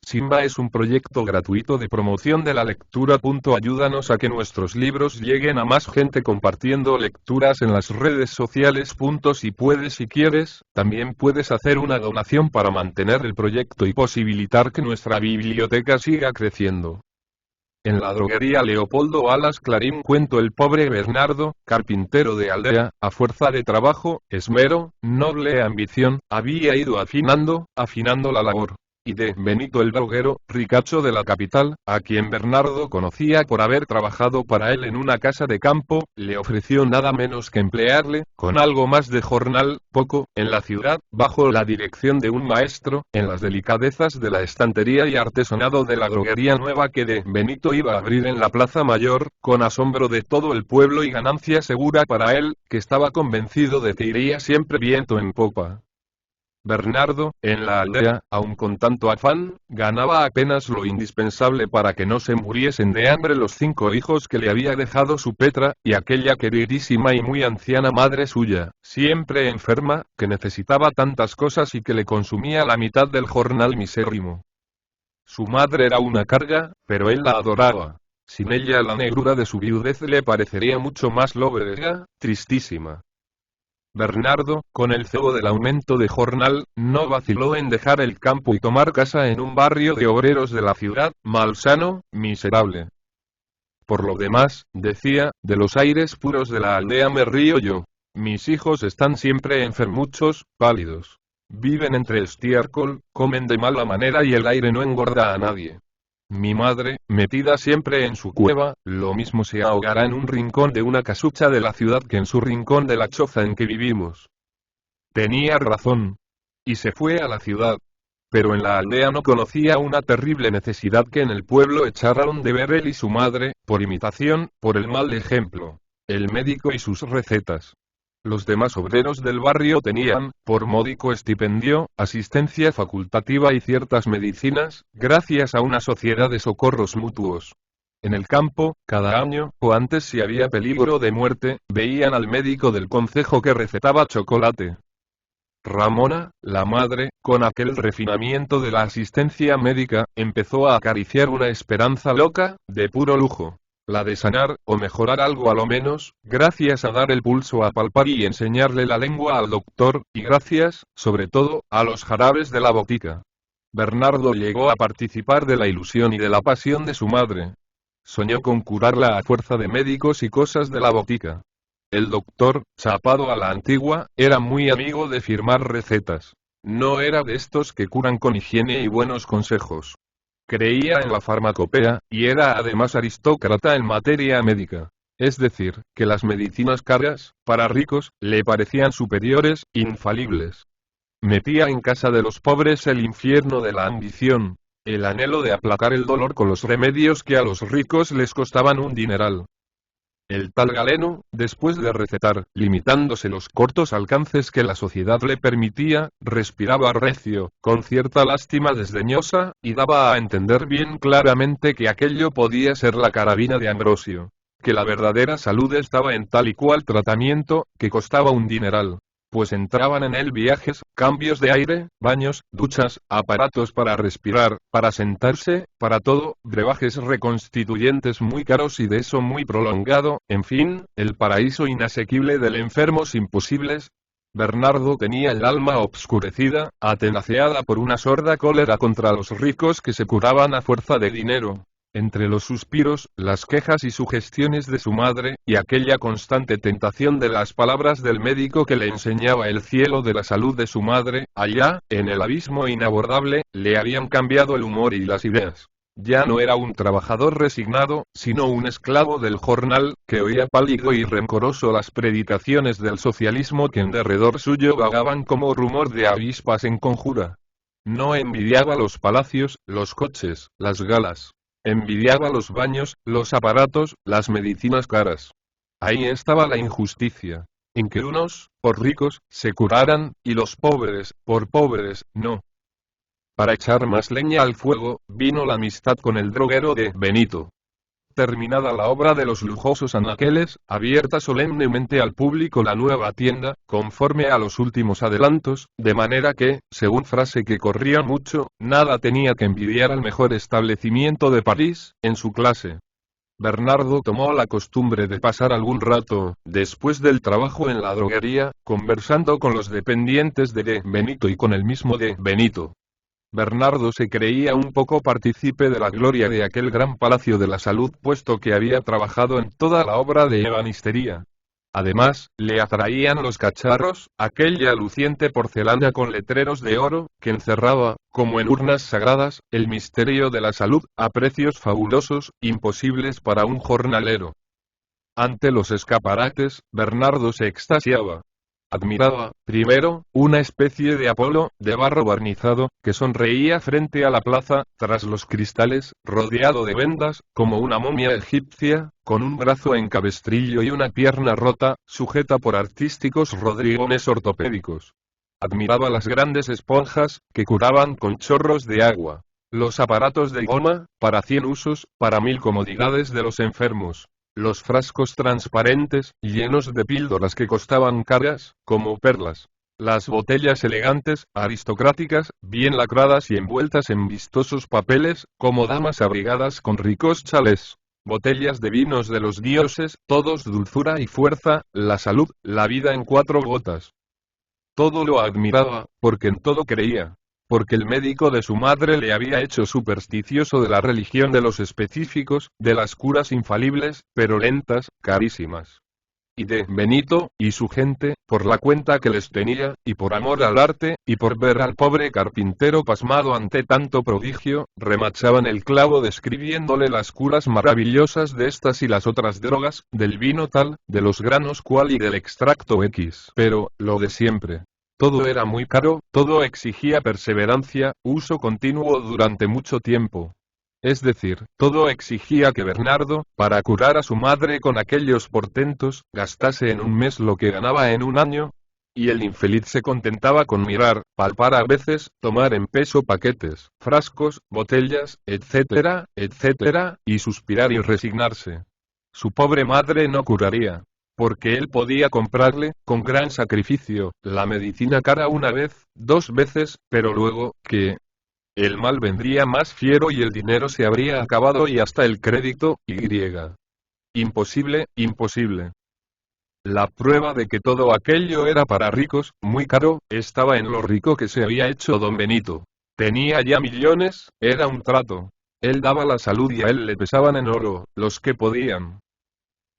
Simba es un proyecto gratuito de promoción de la lectura. Ayúdanos a que nuestros libros lleguen a más gente compartiendo lecturas en las redes sociales. Si puedes y quieres, también puedes hacer una donación para mantener el proyecto y posibilitar que nuestra biblioteca siga creciendo. En la droguería Leopoldo Alas Clarín cuento el pobre Bernardo, carpintero de aldea, a fuerza de trabajo, esmero, noble ambición, había ido afinando la labor. Y de Benito el droguero, ricacho de la capital, a quien Bernardo conocía por haber trabajado para él en una casa de campo, le ofreció nada menos que emplearle, con algo más de jornal, poco, en la ciudad, bajo la dirección de un maestro, en las delicadezas de la estantería y artesonado de la droguería nueva que de Benito iba a abrir en la Plaza Mayor, con asombro de todo el pueblo y ganancia segura para él, que estaba convencido de que iría siempre viento en popa. Bernardo, en la aldea, aun con tanto afán, ganaba apenas lo indispensable para que no se muriesen de hambre los 5 hijos que le había dejado su Petra, y aquella queridísima y muy anciana madre suya, siempre enferma, que necesitaba tantas cosas y que le consumía la mitad del jornal misérrimo. Su madre era una carga, pero él la adoraba. Sin ella la negrura de su viudez le parecería mucho más lóbrega, tristísima. Bernardo, con el cebo del aumento de jornal, no vaciló en dejar el campo y tomar casa en un barrio de obreros de la ciudad, malsano, miserable. Por lo demás, decía, de los aires puros de la aldea me río yo. Mis hijos están siempre enfermuchos, pálidos. Viven entre estiércol, comen de mala manera y el aire no engorda a nadie. Mi madre, metida siempre en su cueva, lo mismo se ahogará en un rincón de una casucha de la ciudad que en su rincón de la choza en que vivimos. Tenía razón. Y se fue a la ciudad. Pero en la aldea no conocía una terrible necesidad que en el pueblo echaron de ver él y su madre, por imitación, por el mal ejemplo. El médico y sus recetas. Los demás obreros del barrio tenían, por módico estipendio, asistencia facultativa y ciertas medicinas, gracias a una sociedad de socorros mutuos. En el campo, cada año, o antes si había peligro de muerte, veían al médico del concejo que recetaba chocolate. Ramona, la madre, con aquel refinamiento de la asistencia médica, empezó a acariciar una esperanza loca, de puro lujo. La de sanar, o mejorar algo a lo menos, gracias a dar el pulso a palpar y enseñarle la lengua al doctor, y gracias, sobre todo, a los jarabes de la botica. Bernardo llegó a participar de la ilusión y de la pasión de su madre. Soñó con curarla a fuerza de médicos y cosas de la botica. El doctor, chapado a la antigua, era muy amigo de firmar recetas. No era de estos que curan con higiene y buenos consejos. Creía en la farmacopea, y era además aristócrata en materia médica. Es decir, que las medicinas caras, para ricos, le parecían superiores, infalibles. Metía en casa de los pobres el infierno de la ambición, el anhelo de aplacar el dolor con los remedios que a los ricos les costaban un dineral. El tal Galeno, después de recetar, limitándose los cortos alcances que la sociedad le permitía, respiraba recio, con cierta lástima desdeñosa, y daba a entender bien claramente que aquello podía ser la carabina de Ambrosio. Que la verdadera salud estaba en tal y cual tratamiento, que costaba un dineral. Pues entraban en él viajes, cambios de aire, baños, duchas, aparatos para respirar, para sentarse, para todo, brebajes reconstituyentes muy caros y de eso muy prolongado, en fin, el paraíso inasequible del enfermos imposibles. Bernardo tenía el alma obscurecida, atenaceada por una sorda cólera contra los ricos que se curaban a fuerza de dinero. Entre los suspiros, las quejas y sugestiones de su madre, y aquella constante tentación de las palabras del médico que le enseñaba el cielo de la salud de su madre, allá, en el abismo inabordable, le habían cambiado el humor y las ideas. Ya no era un trabajador resignado, sino un esclavo del jornal, que oía pálido y rencoroso las predicaciones del socialismo que en derredor suyo vagaban como rumor de avispas en conjura. No envidiaba los palacios, los coches, las galas. Envidiaba los baños, los aparatos, las medicinas caras. Ahí estaba la injusticia. En que unos, por ricos, se curaran, y los pobres, por pobres, no. Para echar más leña al fuego, vino la amistad con el droguero de Benito. terminada la obra de los lujosos anaqueles, abierta solemnemente al público la nueva tienda, conforme a los últimos adelantos, de manera que, según frase que corría mucho, nada tenía que envidiar al mejor establecimiento de París, en su clase. Bernardo tomó la costumbre de pasar algún rato, después del trabajo en la droguería, conversando con los dependientes de Benito y con el mismo de Benito. Bernardo se creía un poco partícipe de la gloria de aquel gran palacio de la salud, puesto que había trabajado en toda la obra de ebanistería. Además, le atraían los cacharros, aquella luciente porcelana con letreros de oro, que encerraba, como en urnas sagradas, el misterio de la salud, a precios fabulosos, imposibles para un jornalero. Ante los escaparates, Bernardo se extasiaba. Admiraba, primero, una especie de Apolo, de barro barnizado, que sonreía frente a la plaza, tras los cristales, rodeado de vendas, como una momia egipcia, con un brazo en cabestrillo y una pierna rota, sujeta por artísticos rodrigones ortopédicos. Admiraba las grandes esponjas, que curaban con chorros de agua. Los aparatos de goma, para 100 usos, para 1000 comodidades de los enfermos. Los frascos transparentes, llenos de píldoras que costaban caras, como perlas. Las botellas elegantes, aristocráticas, bien lacradas y envueltas en vistosos papeles, como damas abrigadas con ricos chalés. Botellas de vinos de los dioses, todos dulzura y fuerza, la salud, la vida en 4 gotas. Todo lo admiraba, porque en todo creía. Porque el médico de su madre le había hecho supersticioso de la religión de los específicos, de las curas infalibles, pero lentas, carísimas. Y de Benito, y su gente, por la cuenta que les tenía, y por amor al arte, y por ver al pobre carpintero pasmado ante tanto prodigio, remachaban el clavo describiéndole las curas maravillosas de estas y las otras drogas, del vino tal, de los granos cual y del extracto X. Pero, lo de siempre. Todo era muy caro, todo exigía perseverancia, uso continuo durante mucho tiempo. Es decir, todo exigía que Bernardo, para curar a su madre con aquellos portentos, gastase en un mes lo que ganaba en un año. Y el infeliz se contentaba con mirar, palpar a veces, tomar en peso paquetes, frascos, botellas, etcétera, etcétera, y suspirar y resignarse. Su pobre madre no curaría. Porque él podía comprarle, con gran sacrificio, la medicina cara una vez, 2 veces, pero luego, que el mal vendría más fiero y el dinero se habría acabado y hasta el crédito, y. Imposible, imposible. La prueba de que todo aquello era para ricos, muy caro, estaba en lo rico que se había hecho don Benito. Tenía ya millones, era un trato. Él daba la salud y a él le pesaban en oro, los que podían.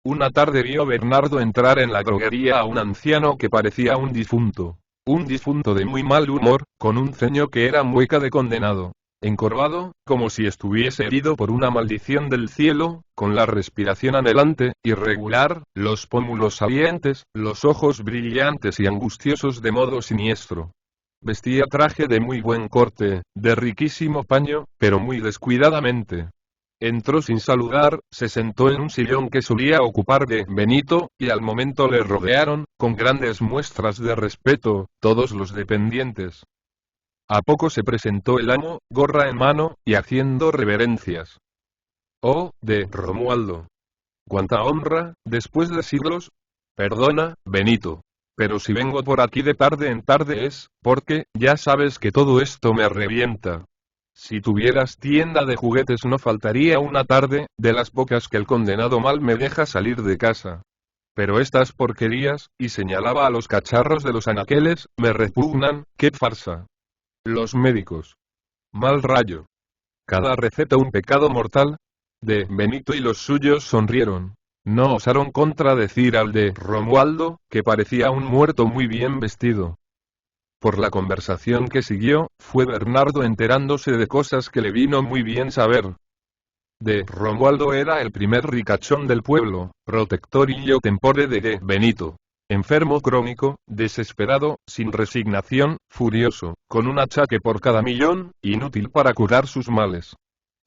Una tarde vio Bernardo entrar en la droguería a un anciano que parecía un difunto de muy mal humor, con un ceño que era mueca de condenado, encorvado, como si estuviese herido por una maldición del cielo, con la respiración anhelante, irregular, los pómulos salientes, los ojos brillantes y angustiosos de modo siniestro. Vestía traje de muy buen corte, de riquísimo paño, pero muy descuidadamente. Entró sin saludar, se sentó en un sillón que solía ocupar de Benito, y al momento le rodearon, con grandes muestras de respeto, todos los dependientes. A poco se presentó el amo, gorra en mano, y haciendo reverencias. Oh, de Romualdo. Cuánta honra, después de siglos. Perdona, Benito. Pero si vengo por aquí de tarde en tarde es, porque, ya sabes que todo esto me revienta. Si tuvieras tienda de juguetes no faltaría una tarde, de las pocas que el condenado mal me deja salir de casa. Pero estas porquerías, y señalaba a los cacharros de los anaqueles, me repugnan, ¡qué farsa! Los médicos. Mal rayo. Cada receta un pecado mortal. De Benito y los suyos sonrieron. No osaron contradecir al de Romualdo, que parecía un muerto muy bien vestido. Por la conversación que siguió, fue Bernardo enterándose de cosas que le vino muy bien saber. De Romualdo era el primer ricachón del pueblo, protector illo tempore de Benito. Enfermo crónico, desesperado, sin resignación, furioso, con un achaque por cada millón, inútil para curar sus males.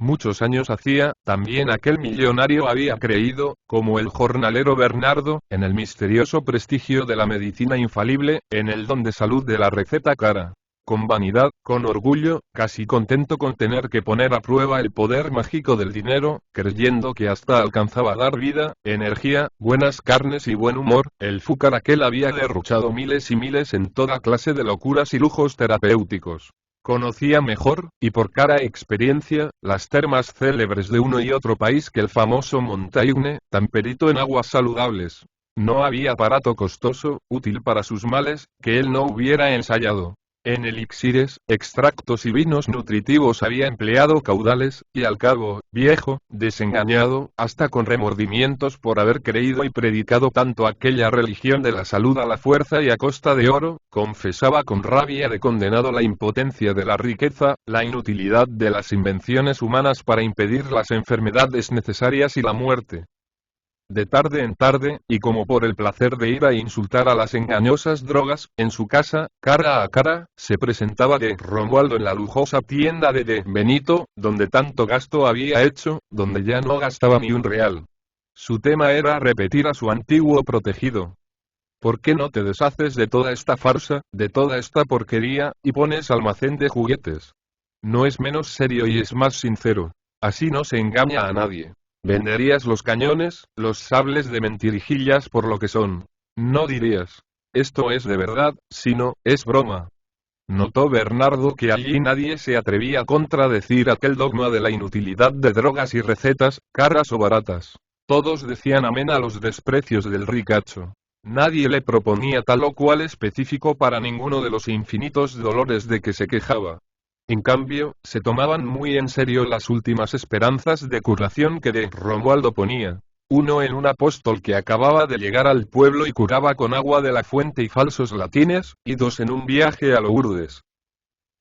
Muchos años hacía, también aquel millonario había creído, como el jornalero Bernardo, en el misterioso prestigio de la medicina infalible, en el don de salud de la receta cara. con vanidad, con orgullo, casi contento con tener que poner a prueba el poder mágico del dinero, creyendo que hasta alcanzaba a dar vida, energía, buenas carnes y buen humor, el fúcar aquel había derrochado miles y miles en toda clase de locuras y lujos terapéuticos. Conocía mejor, y por cara experiencia, las termas célebres de uno y otro país que el famoso Montaigne, tan perito en aguas saludables. No había aparato costoso, útil para sus males, que él no hubiera ensayado. En elixires, extractos y vinos nutritivos había empleado caudales, y al cabo, viejo, desengañado, hasta con remordimientos por haber creído y predicado tanto aquella religión de la salud a la fuerza y a costa de oro, confesaba con rabia de condenado la impotencia de la riqueza, la inutilidad de las invenciones humanas para impedir las enfermedades necesarias y la muerte. De tarde en tarde, y como por el placer de ir a insultar a las engañosas drogas, en su casa, cara a cara, se presentaba de Romualdo en la lujosa tienda de Benito, donde tanto gasto había hecho, donde ya no gastaba ni un real. Su tema era repetir a su antiguo protegido. ¿Por qué no te deshaces de toda esta farsa, de toda esta porquería, y pones almacén de juguetes? No es menos serio y es más sincero. Así no se engaña a nadie. Venderías los cañones, los sables de mentirijillas por lo que son. No dirías, esto es de verdad, sino, es broma. Notó Bernardo que allí nadie se atrevía a contradecir aquel dogma de la inutilidad de drogas y recetas, caras o baratas. Todos decían amén a los desprecios del ricacho. Nadie le proponía tal o cual específico para ninguno de los infinitos dolores de que se quejaba. En cambio, se tomaban muy en serio las últimas esperanzas de curación que de Romualdo ponía. Uno en un apóstol que acababa de llegar al pueblo y curaba con agua de la fuente y falsos latines, y dos en un viaje a Lourdes.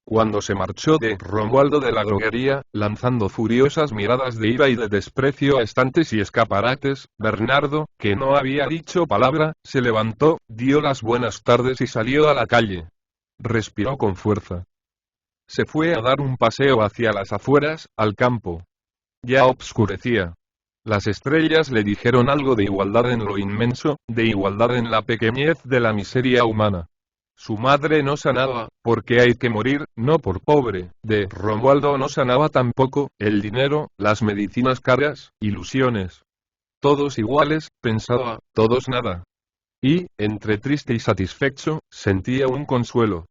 Cuando se marchó de Romualdo de la droguería, lanzando furiosas miradas de ira y de desprecio a estantes y escaparates, Bernardo, que no había dicho palabra, se levantó, dio las buenas tardes y salió a la calle. Respiró con fuerza. Se fue a dar un paseo hacia las afueras, al campo. Ya obscurecía. Las estrellas le dijeron algo de igualdad en lo inmenso, de igualdad en la pequeñez de la miseria humana. Su madre no sanaba, porque hay que morir, no por pobre, de Romualdo no sanaba tampoco, el dinero, las medicinas caras, ilusiones. Todos iguales, pensaba, todos nada. Y, entre triste y satisfecho, sentía un consuelo.